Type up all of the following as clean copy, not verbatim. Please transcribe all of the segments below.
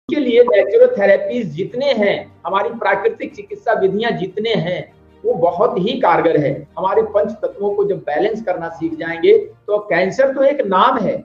के लिए नेचुरोथेरेपीज जितने हैं, हमारी प्राकृतिक चिकित्सा विधियां जितने हैं, वो बहुत ही कारगर है। हमारे पंच तत्वों को जब बैलेंस करना सीख जाएंगे तो कैंसर तो एक नाम है।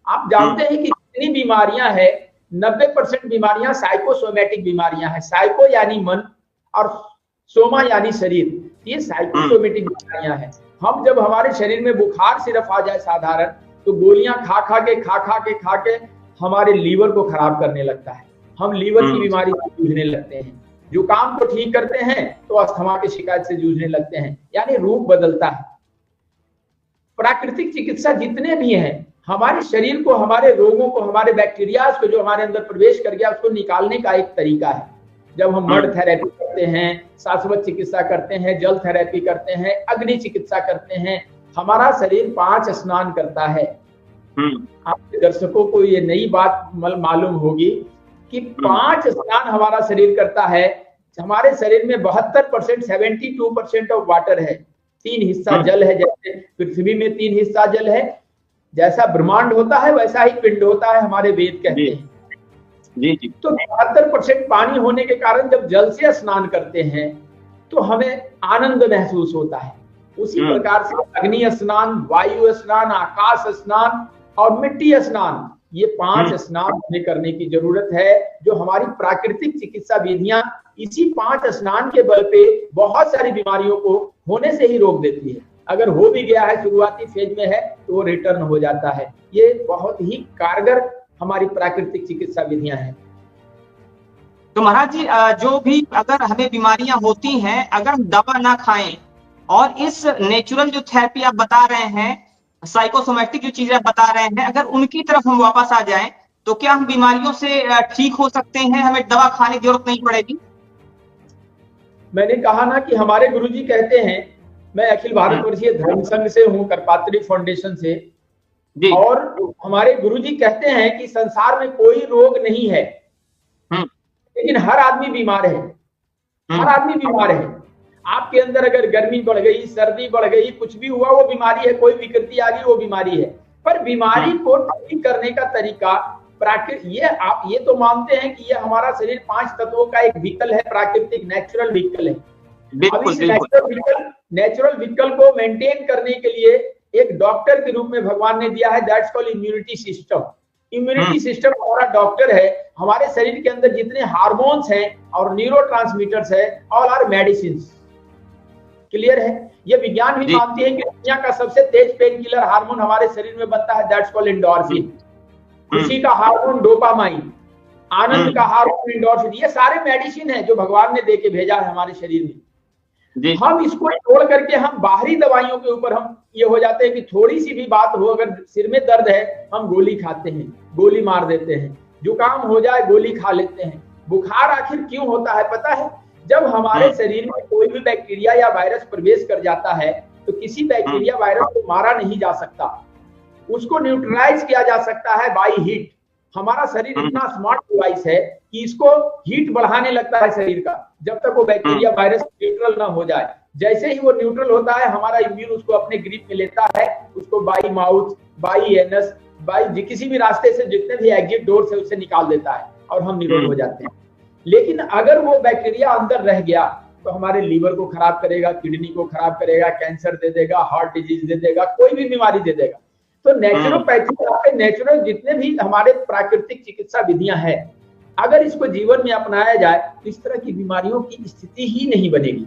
आप जानते हैं कि जितनी बीमारियां हैं 90% बीमारियां साइकोसोमैटिक बीमारियां हैं। साइको यानी मन और सोमा यानी शरीर, ये साइकोसोमैटिक बीमारियां हैं। हम जब हमारे शरीर में बुखार सिर्फ आ जाए साधारण, तो गोलियां खा खा के हमारे लीवर को खराब करने लगता है। हम लीवर की बीमारी से जूझने लगते हैं। जुकाम को ठीक करते हैं तो अस्थमा की शिकायत से जूझने लगते हैं, यानी रूप बदलता है। प्राकृतिक चिकित्सा जितने भी हैं, हमारे शरीर को, हमारे रोगों को, हमारे बैक्टीरिया को जो हमारे अंदर प्रवेश कर गया उसको निकालने का एक तरीका है। जब हम मड थेरेपी करते हैं, शाश्वत चिकित्सा करते हैं, जल थेरेपी करते हैं, अग्नि चिकित्सा करते हैं, हमारा शरीर 5 स्नान करता है। आपके दर्शकों को ये नई बात मालूम होगी कि 5 स्नान हमारा शरीर करता है। हमारे शरीर में 72% 72% ऑफ वाटर है। 3 हिस्सा जल है। जैसे पृथ्वी में 3 हिस्सा जल है, जैसा ब्रह्मांड होता है वैसा ही पिंड होता है, हमारे वेद कहते हैं। जी। तो 72% पानी होने के कारण जब जल से स्नान करते हैं तो हमें आनंद महसूस होता है। उसी प्रकार से अग्नि स्नान, वायु स्नान, आकाश स्नान और मिट्टी स्नान, ये 5 स्नान हमें करने की जरूरत है। जो हमारी प्राकृतिक चिकित्सा विधियां इसी 5 स्नान के बल पे बहुत सारी बीमारियों को होने से ही रोक देती है। अगर हो भी गया है, शुरुआती फेज में है, तो वो रिटर्न हो जाता है। ये बहुत ही कारगर हमारी प्राकृतिक चिकित्सा विधियां हैं। तो महाराज जी, जो भी अगर हमें बीमारियां होती हैं, अगर हम दवा ना खाएं और इस नेचुरल जो थेरेपी आप बता रहे हैं, साइकोसोमैटिक जो चीजें आप बता रहे हैं, अगर उनकी तरफ हम वापस आ जाएं तो क्या हम बीमारियों से ठीक हो सकते हैं? हमें दवा खाने की जरूरत नहीं पड़ेगी? मैंने कहा ना कि हमारे गुरुजी कहते हैं, मैं अखिल भारतवर्षीय धर्म संघ से हूँ, करपात्री फाउंडेशन से, और हमारे गुरुजी कहते हैं कि संसार में कोई रोग नहीं है, लेकिन हर आदमी बीमार है। हर आदमी बीमार है। आपके अंदर अगर गर्मी बढ़ गई, सर्दी बढ़ गई, कुछ भी हुआ, वो बीमारी है। कोई विकृति आ गई, वो बीमारी है। पर बीमारी को ठीक करने का तरीका आप ये तो मानते हैं कि ये हमारा शरीर 5 तत्वों का एक व्हीकल है, प्राकृतिक नेचुरल व्हीकल है। अब इस नेचुरल व्हीकल को मेंटेन करने के लिए एक डॉक्टर के रूप में भगवान ने दिया है, that's called immunity system. Immunity system हमारा डॉक्टर है। हमारे शरीर के अंदर जितने हार्मोन्स हैं और न्यूरोट्रांसमीटर्स है, ऑल आर मेडिसिन। क्लियर है? ये विज्ञान भी मानती है कि दुनिया का सबसे तेज पेन किलर हार्मोन हमारे शरीर में बनता है, दैट्स कॉल्ड एंडोर्फिन। खुशी का हार्मोन डोपामाइन, आनंद का हार्मोन एंडोर्फिन, ये सारे मेडिसिन है जो भगवान ने देके भेजा है हमारे शरीर में। हम इसको छोड़ करके हम बाहरी दवाइयों के ऊपर हम ये हो जाते हैं कि थोड़ी सी भी बात हो, अगर सिर में दर्द है हम गोली खाते हैं, गोली मार देते हैं। जुकाम हो जाए गोली खा लेते हैं। बुखार आखिर क्यों होता है पता है? जब हमारे शरीर में कोई भी बैक्टीरिया या वायरस प्रवेश कर जाता है तो किसी बैक्टीरिया वायरस को मारा नहीं जा सकता, उसको न्यूट्रलाइज किया जा सकता है बाय हीट। हमारा शरीर इतना स्मार्ट डिवाइस है कि इसको हीट बढ़ाने लगता है शरीर का, जब तक वो बैक्टीरिया वायरस न्यूट्रल ना हो जाए। जैसे ही वो न्यूट्रल होता है, हमारा इम्यून उसको अपने ग्रिप में लेता है, उसको by mouth, by anus, by किसी भी रास्ते से जितने भी एग्जिट डोर से उससे निकाल देता है और हम निरोग हो जाते हैं। लेकिन अगर वो बैक्टीरिया अंदर रह गया तो हमारे लीवर को खराब करेगा, किडनी को खराब करेगा, कैंसर दे देगा, हार्ट डिजीज दे देगा, कोई भी बीमारी दे देगा। तो नेचुरोपैथी, नेचुरल जितने भी हमारे प्राकृतिक चिकित्सा विधियां हैं, अगर इसको जीवन में अपनाया जाए तो इस तरह की बीमारियों की स्थिति ही नहीं बनेगी।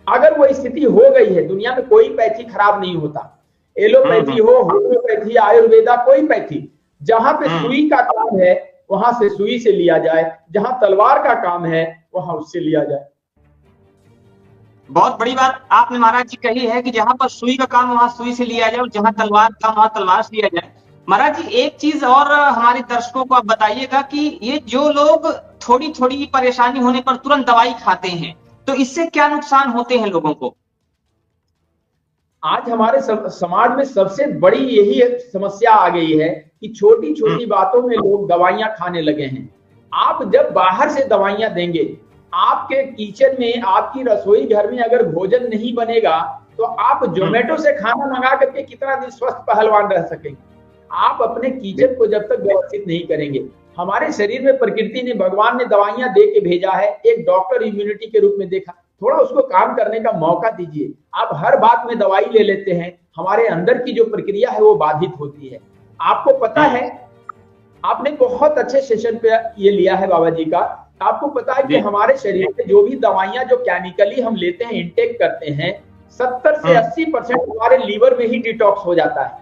अगर वो स्थिति हो गई है, दुनिया में कोई पैथी खराब नहीं होता। एलोपैथी हो, होम्योपैथी, आयुर्वेदा, कोई पैथी, जहां पे सुई का काम है वहां से सुई से लिया जाए, जहां तलवार का काम है वहां उससे लिया जाए। बहुत बड़ी बात आपने महाराज जी कही है कि जहां पर सुई का काम वहां सुई से लिया जाए और जहां तलवार का वहां तलवार से लिया जाए। महाराज जी, एक चीज और हमारे दर्शकों को आप बताइएगा कि ये जो लोग थोड़ी थोड़ी परेशानी होने पर तुरंत दवाई खाते हैं, तो इससे क्या नुकसान होते हैं लोगों को? आज हमारे समाज में सबसे बड़ी यही समस्या आ गई है कि छोटी छोटी बातों में लोग दवाइयां खाने लगे हैं। आप जब बाहर से दवाइयां देंगे, आपके किचन में, आपकी रसोई घर में अगर भोजन नहीं बनेगा तो आप जोमेटो से खाना मंगा करके कितना दिन स्वस्थ पहलवान रह सकेंगे? आप अपने किचन को जब तक व्यवस्थित नहीं करेंगे, हमारे शरीर में प्रकृति ने, भगवान ने दवाइयां दे के भेजा है, एक डॉक्टर इम्यूनिटी के रूप में देखा, थोड़ा उसको काम करने का मौका दीजिए। आप हर बात में दवाई ले लेते हैं, हमारे अंदर की जो प्रक्रिया है वो बाधित होती है। आपको पता है, आपने बहुत अच्छे सेशन पे ये लिया है बाबा जी का, आपको पता है कि हमारे शरीर में जो भी दवाइयां जो केमिकली हम लेते हैं, इंटेक करते हैं, 70 से 80% हमारे लीवर में ही डिटॉक्स हो जाता है।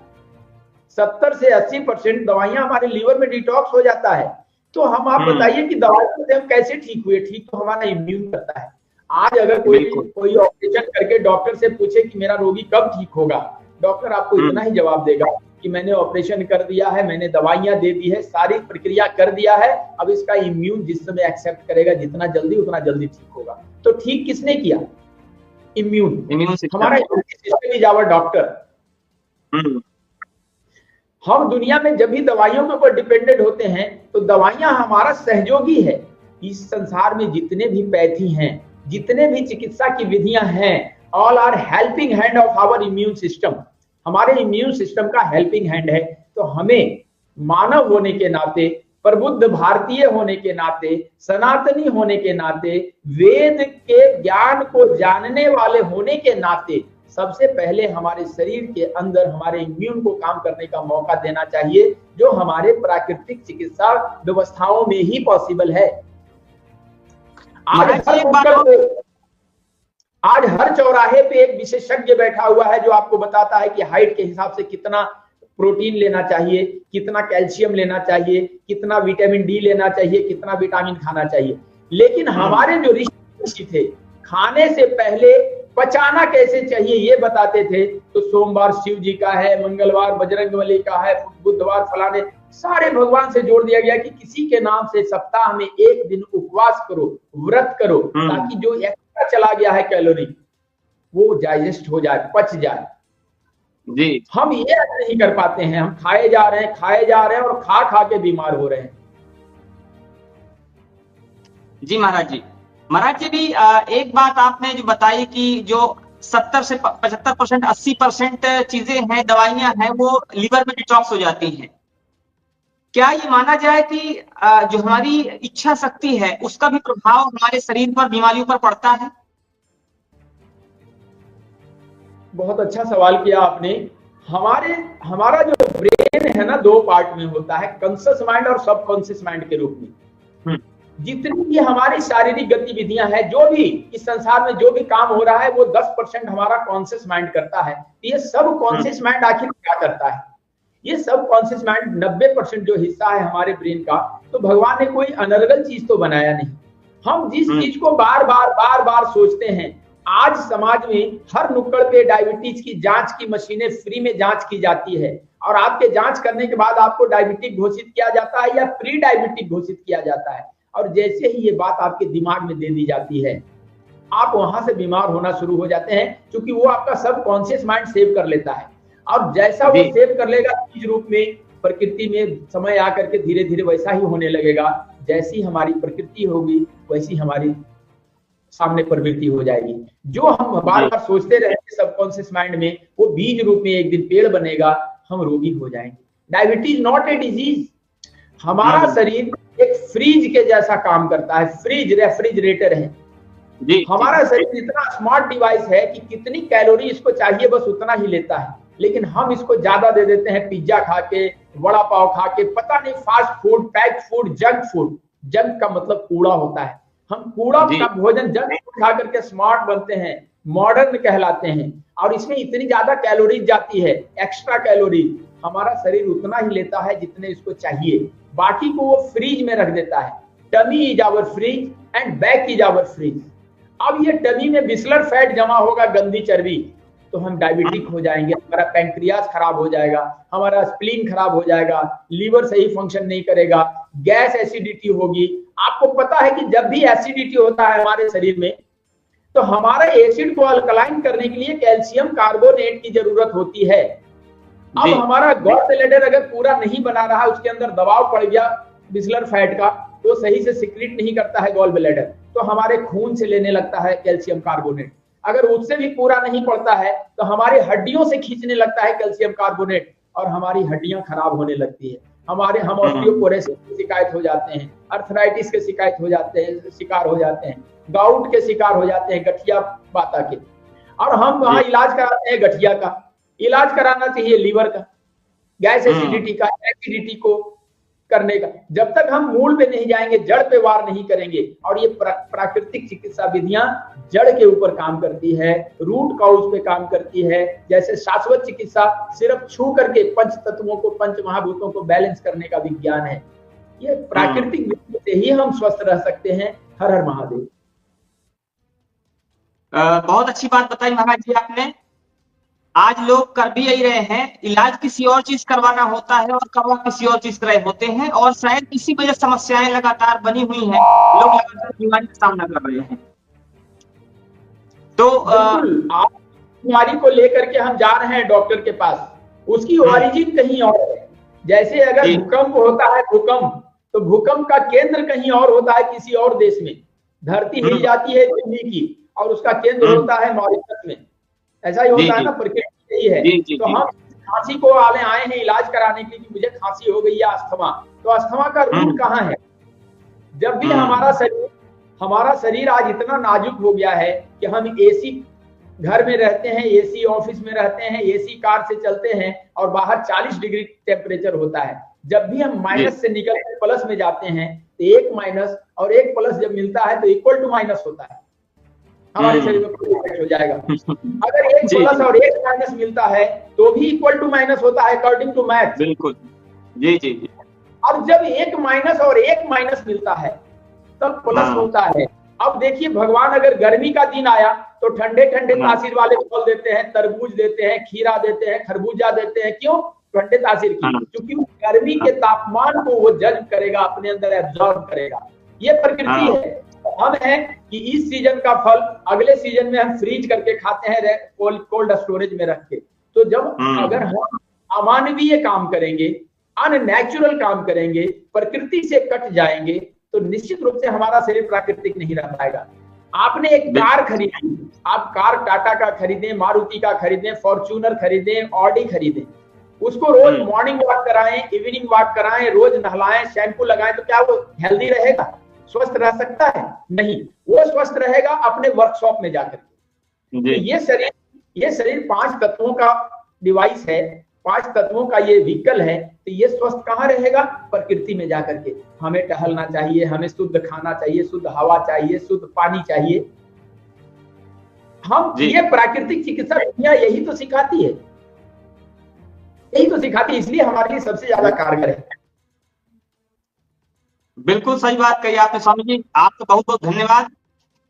70 से 80% दवाइयां हमारे लीवर में डिटॉक्स हो जाता है। तो हम, आप बताइए कि दवाइयों से हम कैसे ठीक हुए? ठीक तो हमारा इम्यून करता है। आज अगर कोई ऑपरेशन करके डॉक्टर से पूछे कि मेरा रोगी कब ठीक होगा, डॉक्टर आपको इतना ही जवाब देगा कि मैंने ऑपरेशन कर दिया है, मैंने दवाइयां दे दी है, सारी प्रक्रिया कर दिया है, अब इसका इम्यून जिस समय एक्सेप्ट करेगा जितना जल्दी उतना जल्दी ठीक होगा। तो ठीक किसने किया? इम्यून हमारा सिस्टम इज आवर डॉक्टर। हम दुनिया में जब भी दवाइयों के ऊपर डिपेंडेंट होते हैं तो दवाइयां हमारा सहयोगी है। इस संसार में जितने भी पैथी हैं, जितने भी चिकित्सा की विधियां हैं, all are helping hand of our immune system. हमारे इम्यून सिस्टम का हेल्पिंग हैंड है। तो हमें मानव होने के नाते, प्रबुद्ध भारतीय होने के नाते, सनातनी होने के नाते, वेद के ज्ञान को जानने वाले होने के नाते सबसे पहले हमारे शरीर के अंदर हमारे इम्यून को काम करने का मौका देना चाहिए, जो हमारे प्राकृतिक चिकित्सा व्यवस्थाओं में ही पॉसिबल है। आज हर चौराहे पे एक विशेषज्ञ बैठा हुआ है जो आपको बताता है कि हाइट के हिसाब से कितना प्रोटीन लेना चाहिए, कितना कैल्शियम लेना चाहिए, कितना विटामिन डी लेना चाहिए, कितना विटामिन खाना चाहिए। लेकिन हमारे जो ऋषि थे, खाने से पहले पचाना कैसे चाहिए ये बताते थे। तो सोमवार शिव जी का है, मंगलवार बजरंगबली का है, बुधवार फलाने, सारे भगवान से जोड़ दिया गया कि किसी के नाम से सप्ताह में एक दिन उपवास करो, व्रत करो, ताकि जो एक्स्ट्रा चला गया है कैलोरी वो डाइजेस्ट हो जाए, पच जाए जी। हम ये नहीं कर पाते हैं, हम खाए जा रहे हैं और खा खा के बीमार हो रहे हैं जी। महाराज जी भी एक बात आपने जो बताई कि जो 70 से 75%, 80% चीजें हैं, दवाइयां हैं, वो लीवर में डिटॉक्स हो जाती हैं। क्या ये माना जाए कि जो हमारी इच्छा शक्ति है उसका भी प्रभाव हमारे शरीर पर, बीमारियों पर पड़ता है? बहुत अच्छा सवाल किया आपने। हमारा जो ब्रेन है ना, दो पार्ट में होता है, कॉन्शियस माइंड और सबकॉन्शियस माइंड के रूप में। जितनी भी हमारी शारीरिक गतिविधियां हैं, जो भी इस संसार में जो भी काम हो रहा है, वो 10% हमारा कॉन्शियस माइंड करता है। ये सब कॉन्शियस माइंड आखिर क्या करता है? ये सब कॉन्शियस माइंड 90% जो हिस्सा है हमारे ब्रेन का, तो भगवान ने कोई अनर्गल चीज तो बनाया नहीं। हम जिस चीज को बार बार सोचते हैं, आज समाज में हर नुक्कड़ पे डायबिटीज की जांच की मशीनें फ्री में जांच की जाती है, और आपके जांच करने के बाद आपको डायबिटिक घोषित किया जाता है या प्री डायबिटिक घोषित किया जाता है। और जैसे ही ये बात आपके दिमाग में दे दी जाती है, आप वहां से बीमार होना शुरू हो जाते हैं, क्योंकि वो आपका सबकॉन्शियस माइंड सेव कर लेता है। और जैसा वो सेव कर लेगा बीज रूप में, प्रकृति में समय आकर के धीरे धीरे वैसा ही होने लगेगा। जैसी हमारी प्रकृति होगी वैसी हमारी सामने प्रवृत्ति हो जाएगी। जो हम बार बार सोचते रहेंगे सबकॉन्शियस माइंड में, वो बीज रूप में एक दिन पेड़ बनेगा, हम रोगी हो जाएंगे। Diabetes not a disease. हमारा शरीर एक फ्रीज के जैसा काम करता है, फ्रीज, रेफ्रिजरेटर है जी। हमारा शरीर इतना स्मार्ट डिवाइस है कि कितनी कैलोरी इसको चाहिए बस उतना ही लेता है, लेकिन हम इसको ज्यादा दे देते हैं। पिज्जा खा के, वड़ा पाव खा के, पता नहीं fast food, packed food, junk food. Junk का मतलब कूड़ा होता है। हम कूड़ा का भोजन, जंक फूड खा करके स्मार्ट बनते हैं, मॉडर्न कहलाते हैं, और इसमें इतनी ज्यादा कैलोरीज जाती है, एक्स्ट्रा कैलोरी। हमारा शरीर उतना ही लेता है जितने इसको चाहिए, बाकी को वो फ्रीज में रख देता है। Tummy is our freeze and back is our freeze. अब ये टमी में बिस्लर फैट जमा होगा, गंदी चर्बी, तो हम डायबिटिक हो जाएंगे, हमारा पैंक्रियास खराब हो जाएगा, हमारा स्प्लीन खराब हो जाएगा, लीवर सही फंक्शन नहीं करेगा, गैस एसिडिटी होगी। आपको पता है कि जब भी एसिडिटी होता है हमारे शरीर में, तो हमारे एसिड को अल्कलाइन करने के लिए कैल्शियम कार्बोनेट की जरूरत होती है। अब हमारा गॉल ब्लैडर अगर पूरा नहीं बना रहा, उसके अंदर दबाव पड़ गया बिस्लर फैट का, तो सही से सिक्रीट नहीं करता है गॉल ब्लैडर, तो हमारे खून से लेने लगता है कैल्शियम कार्बोनेट। अगर उससे भी पूरा नहीं पड़ता है तो हमारी हड्डियों से खींचने लगता है कैल्शियम कार्बोनेट, और हमारी हड्डियां खराब होने लगती है। हम ऑस्टियोपोरोसिस की शिकायत हो जाते हैं, अर्थराइटिस के शिकायत हो जाते हैं, शिकार हो जाते हैं, गाउट के शिकार हो जाते हैं, गठिया बाता के, और हम वहां इलाज कराते हैं गठिया का। इलाज कराना चाहिए लीवर का, गैस एसिडिटी का, एसिडिटी को करने का। जब तक हम मूल पे नहीं जाएंगे, जड़ पे वार नहीं करेंगे, और ये प्राकृतिक चिकित्सा विधियां जड़ के ऊपर काम करती है, रूट काउज पे काम करती है। जैसे शाश्वत चिकित्सा सिर्फ छू करके पंच तत्वों को, पंच महाभूतों को बैलेंस करने का विज्ञान है। ये प्राकृतिक विधि से ही हम स्वस्थ रह सकते हैं। हर हर महादेव। बहुत अच्छी बात बताई महाराज जी आपने। आज लोग कर भी यही रहे हैं, इलाज किसी और चीज करवाना होता है और करवा किसी और चीज कर रहे होते हैं, और शायद इसी वजह समस्याएं लगातार बनी हुई हैं, लोग लगातार बीमारी का सामना कर रहे हैं। तो आप बीमारी को लेकर के हम जा रहे हैं डॉक्टर के पास, उसकी ओरिजिन कहीं और है। जैसे अगर भूकंप होता है, भूकंप, तो भूकंप का केंद्र कहीं और होता है, किसी और देश में। धरती हिल जाती है दिल्ली की, और उसका केंद्र होता है मॉरिशस में। ऐसा ही होता है ना, प्रकृति यही है। तो हम खांसी को आए हैं इलाज कराने के लिए, मुझे खांसी हो गई है, अस्थमा। तो अस्थमा का रूट कहाँ है? जब भी हमारा शरीर आज इतना नाजुक हो गया है कि हम एसी घर में रहते हैं, एसी ऑफिस में रहते हैं, एसी कार से चलते हैं, और बाहर 40 डिग्री टेम्परेचर होता है। जब भी हम माइनस से निकल कर प्लस में जाते हैं, तो एक माइनस और एक प्लस जब मिलता है तो इक्वल टू माइनस होता है, हमारे शरीर में कोई इफेक्ट हो जाएगा। अगर एक प्लस और एक माइनस मिलता है तो भी इक्वल टू माइनस होता है, अकॉर्डिंग टू मैथ। बिल्कुल, जी जी जी। और जब एक माइनस और एक माइनस मिलता है तब प्लस होता है। अब देखिए, भगवान अगर गर्मी का दिन आया तो ठंडे ठंडे तासीर वाले फल देते हैं, तरबूज देते हैं, खीरा देते हैं, खरबूजा देते हैं। क्यों? ठंडे तासीर की, क्योंकि गर्मी के तापमान को वो जज्ब करेगा, अपने अंदर एब्जॉर्ब करेगा। ये प्रकृति है। हम है कि इस सीजन का फल अगले सीजन में हम फ्रीज करके खाते हैं, कोल्ड स्टोरेज में रख के। तो जब अगर हम अमानवीय काम करेंगे, अननेचुरल काम करेंगे, प्रकृति से कट जाएंगे, तो निश्चित रूप से हमारा शरीर प्राकृतिक नहीं रह पाएगा। आपने एक कार खरीदी, आप कार टाटा का खरीदें, मारुति का खरीदें, फॉर्च्यूनर खरीदें, ऑडी खरीदें, उसको रोज मॉर्निंग वॉक कराएं, इवनिंग वॉक कराएं, रोज नहलाएं, शैम्पू लगाएं, तो क्या वो हेल्दी रहेगा? स्वस्थ रह सकता है? नहीं। वो स्वस्थ रहेगा अपने वर्कशॉप में जाकर के। तो ये शरीर 5 तत्वों का डिवाइस है, 5 तत्वों का ये व्हीकल है। तो ये स्वस्थ कहाँ रहेगा? प्रकृति में जाकर के। हमें टहलना चाहिए, हमें शुद्ध खाना चाहिए, शुद्ध हवा चाहिए, शुद्ध पानी चाहिए। हम ये प्राकृतिक चिकित्सा दुनिया यही तो सिखाती है, यही तो सिखाती है, इसलिए हमारे लिए सबसे ज्यादा कारगर है। बिल्कुल सही बात कही आपने स्वामी जी, आपका बहुत बहुत धन्यवाद।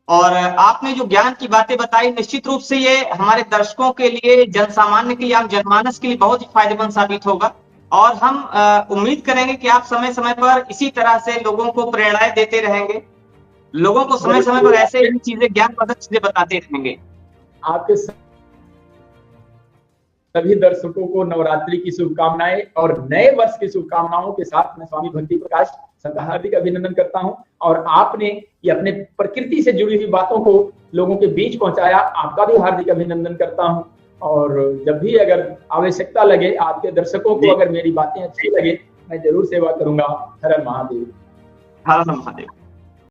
और आपने जो ज्ञान की बातें बताई, निश्चित रूप से ये हमारे दर्शकों के लिए, जन सामान्य के लिए, आम जनमानस के लिए बहुत ही फायदेमंद साबित होगा। और हम उम्मीद करेंगे कि आप समय समय पर इसी तरह से लोगों को प्रेरणाएं देते रहेंगे, लोगों को समय समय पर ऐसे ही चीजें, ज्ञानवर्धक चीजें बताते रहेंगे। आपके सभी दर्शकों को नवरात्रि की शुभकामनाएं और नए वर्ष की शुभकामनाओं के साथ मैं स्वामी भक्ति प्रकाश सबका हार्दिक अभिनंदन करता हूं। और आपने ये अपने प्रकृति से जुड़ी हुई बातों को लोगों के बीच पहुंचाया, आपका भी हार्दिक अभिनंदन करता हूं। और जब भी अगर आवश्यकता लगे, आपके दर्शकों को अगर मेरी बातें अच्छी लगे, मैं जरूर सेवा करूंगा। हर हर महादेव। हर हर महादेव।